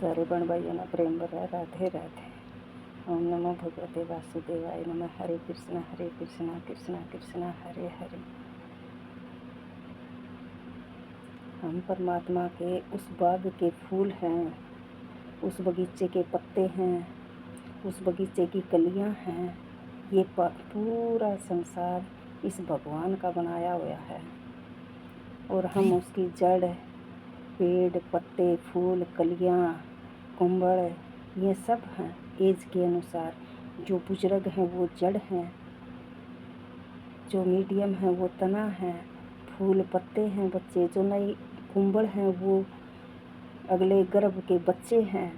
सारे बण भाइयों प्रेम भरा राधे राधे। ओम नमो भगवते वासुदेवाय नमः। हरे कृष्णा कृष्णा कृष्णा हरे हरे। हम परमात्मा के उस बाग के फूल हैं, उस बगीचे के पत्ते हैं, उस बगीचे की कलियां हैं। ये पूरा संसार इस भगवान का बनाया हुआ है और हम उसकी जड़, पेड़, पत्ते, फूल, कलियां, कुंबड़, ये सब हैं एज के अनुसार। जो बुजुर्ग हैं वो जड़ हैं, जो मीडियम हैं वो तना है, फूल पत्ते हैं बच्चे, जो नई कुंबड़ हैं वो अगले गर्भ के बच्चे हैं।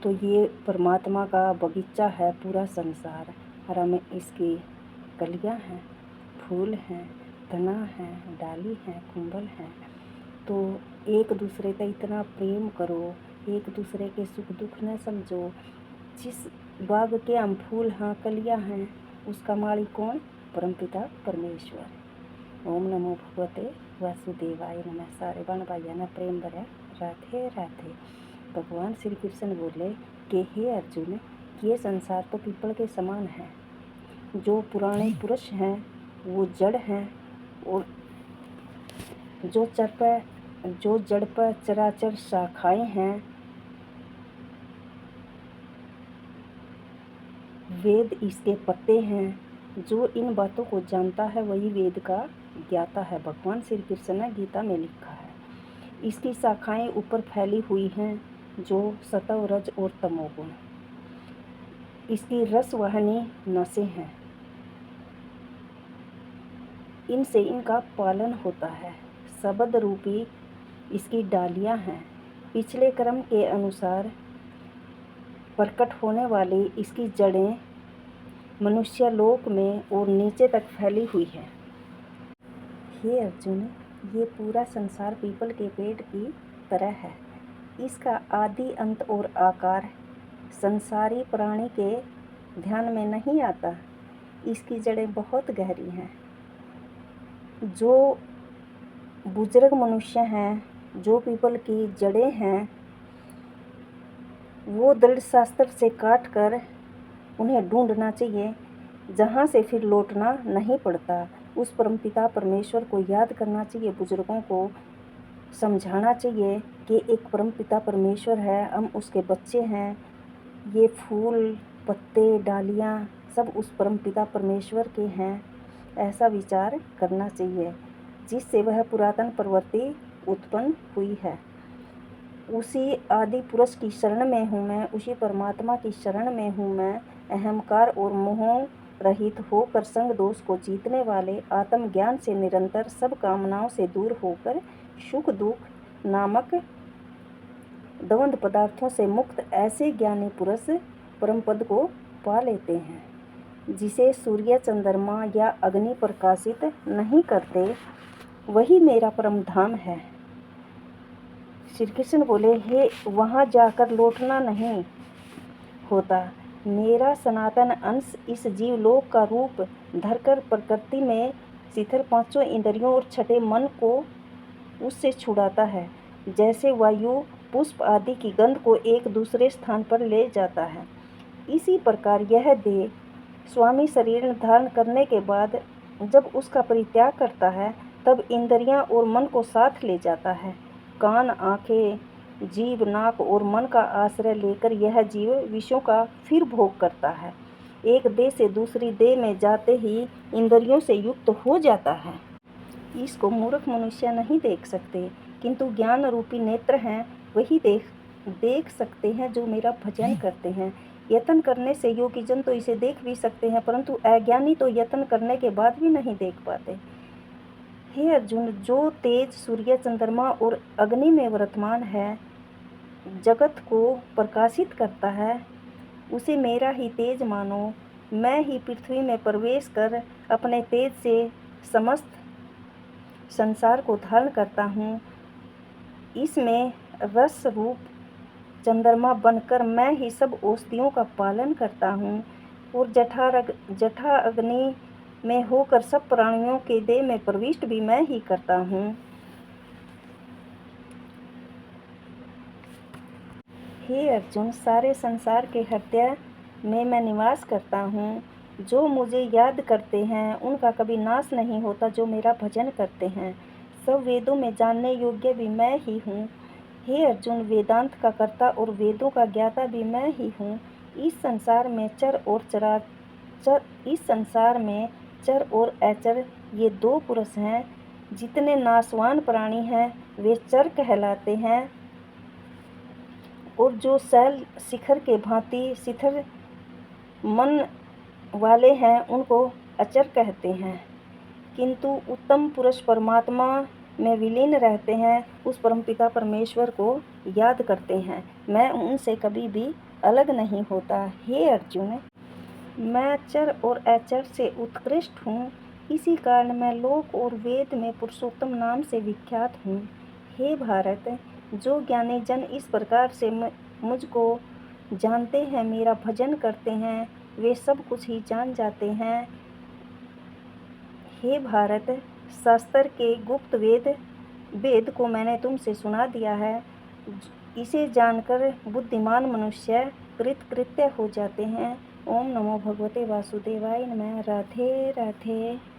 तो ये परमात्मा का बगीचा है पूरा संसार, और हमें इसकी कलियां हैं, फूल हैं, तना है, डाली हैं, कुंबल हैं। तो एक दूसरे का इतना प्रेम करो, एक दूसरे के सुख दुख न समझो। जिस बाग के हम फूल हाँ कलियां हैं, उसका मालिक कौन? परमपिता परमेश्वर। ओम नमो भगवते वासुदेवाय नमः। सारे बण भाइयों ने प्रेम भरा राधे राधे। भगवान श्री कृष्ण बोले कि हे अर्जुन, ये संसार तो पीपल के समान है। जो पुराने पुरुष हैं वो जड़ हैं, और जो जड़ पर चराचर शाखाएं हैं, वेद इसके पत्ते हैं। जो इन बातों को जानता है वही वेद का ज्ञाता है। भगवान श्री कृष्ण ने गीता में लिखा है। इसकी शाखाएं ऊपर फैली हुई हैं, जो सत्व, रज और तमोगुण। इसकी रसवाहिनी नसें हैं, इनसे इनका पालन होता है। शब्द रूपी इसकी डालियां हैं। पिछले क्रम के अनुसार प्रकट होने वाली इसकी जड़ें मनुष्य लोक में और नीचे तक फैली हुई है। हे अर्जुन, ये पूरा संसार पीपल के पेड़ की तरह है। इसका आदि अंत और आकार संसारी प्राणी के ध्यान में नहीं आता। इसकी जड़ें बहुत गहरी हैं। जो बुजुर्ग मनुष्य हैं, जो पीपल की जड़ें हैं, वो दृढ़ शास्त्र से काट कर उन्हें ढूंढना चाहिए, जहाँ से फिर लौटना नहीं पड़ता। उस परमपिता परमेश्वर को याद करना चाहिए। बुजुर्गों को समझाना चाहिए कि एक परमपिता परमेश्वर है, हम उसके बच्चे हैं। ये फूल, पत्ते, डालियाँ सब उस परमपिता परमेश्वर के हैं। ऐसा विचार करना चाहिए, जिससे वह पुरातन प्रवृत्ति उत्पन्न हुई है। उसी आदि पुरुष की शरण में हूँ मैं, उसी परमात्मा की शरण में हूँ मैं। अहंकार और मोह रहित होकर संग दोष को जीतने वाले, आत्मज्ञान से निरंतर सब कामनाओं से दूर होकर सुख दुख नामक द्वंद्व पदार्थों से मुक्त ऐसे ज्ञानी पुरुष परम पद को पा लेते हैं, जिसे सूर्य, चंद्रमा या अग्नि प्रकाशित नहीं करते। वही मेरा परम धाम है। श्री कृष्ण बोले, हे, वहाँ जाकर लौटना नहीं होता। मेरा सनातन अंश इस जीवलोक का रूप धरकर प्रकृति में शिथिल पांचों इंद्रियों और छठे मन को उससे छुड़ाता है। जैसे वायु पुष्प आदि की गंध को एक दूसरे स्थान पर ले जाता है, इसी प्रकार यह देह स्वामी शरीर धारण करने के बाद जब उसका परित्याग करता है, तब इंद्रियां और मन को साथ ले जाता है। कान, आँखें, जीभ, नाक और मन का आश्रय लेकर यह जीव विषयों का फिर भोग करता है। एक देह से दूसरी देह में जाते ही इंद्रियों से युक्त हो जाता है। इसको मूर्ख मनुष्य नहीं देख सकते, किंतु ज्ञान रूपी नेत्र हैं, वही देख सकते हैं जो मेरा भजन करते हैं। यत्न करने से योगी जन तो इसे देख भी सकते हैं, परंतु अज्ञानी तो यत्न करने के बाद भी नहीं देख पाते। हे अर्जुन, जो तेज सूर्य, चंद्रमा और अग्नि में वर्तमान है, जगत को प्रकाशित करता है, उसे मेरा ही तेज मानो। मैं ही पृथ्वी में प्रवेश कर अपने तेज से समस्त संसार को धारण करता हूँ। इसमें रस रूप चंद्रमा बनकर मैं ही सब औषधियों का पालन करता हूँ, और जठा अग्नि में होकर सब प्राणियों के देह में प्रविष्ट भी मैं ही करता हूँ। हे अर्जुन, सारे संसार के हृदय में मैं निवास करता हूँ। जो मुझे याद करते हैं उनका कभी नाश नहीं होता। जो मेरा भजन करते हैं, सब वेदों में जानने योग्य भी मैं ही हूँ। हे अर्जुन, वेदांत का कर्ता और वेदों का ज्ञाता भी मैं ही हूँ। इस संसार में चर और अचर ये दो पुरुष हैं। जितने नाशवान प्राणी हैं वे चर कहलाते हैं, और जो शैल शिखर के भांति शिथिल मन वाले हैं उनको अचर कहते हैं। किंतु उत्तम पुरुष परमात्मा में विलीन रहते हैं, उस परमपिता परमेश्वर को याद करते हैं। मैं उनसे कभी भी अलग नहीं होता। हे अर्जुन, मैं चर और अचर से उत्कृष्ट हूँ। इसी कारण मैं लोक और वेद में पुरुषोत्तम नाम से विख्यात हूँ। हे भारत, जो ज्ञानी जन इस प्रकार से मुझको जानते हैं, मेरा भजन करते हैं, वे सब कुछ ही जान जाते हैं। हे भारत, शास्त्र के गुप्त वेद को मैंने तुमसे सुना दिया है। इसे जानकर बुद्धिमान मनुष्य कृतकृत्य हो जाते हैं। ओम नमो भगवते वासुदेवाय नमः। राधे राधे।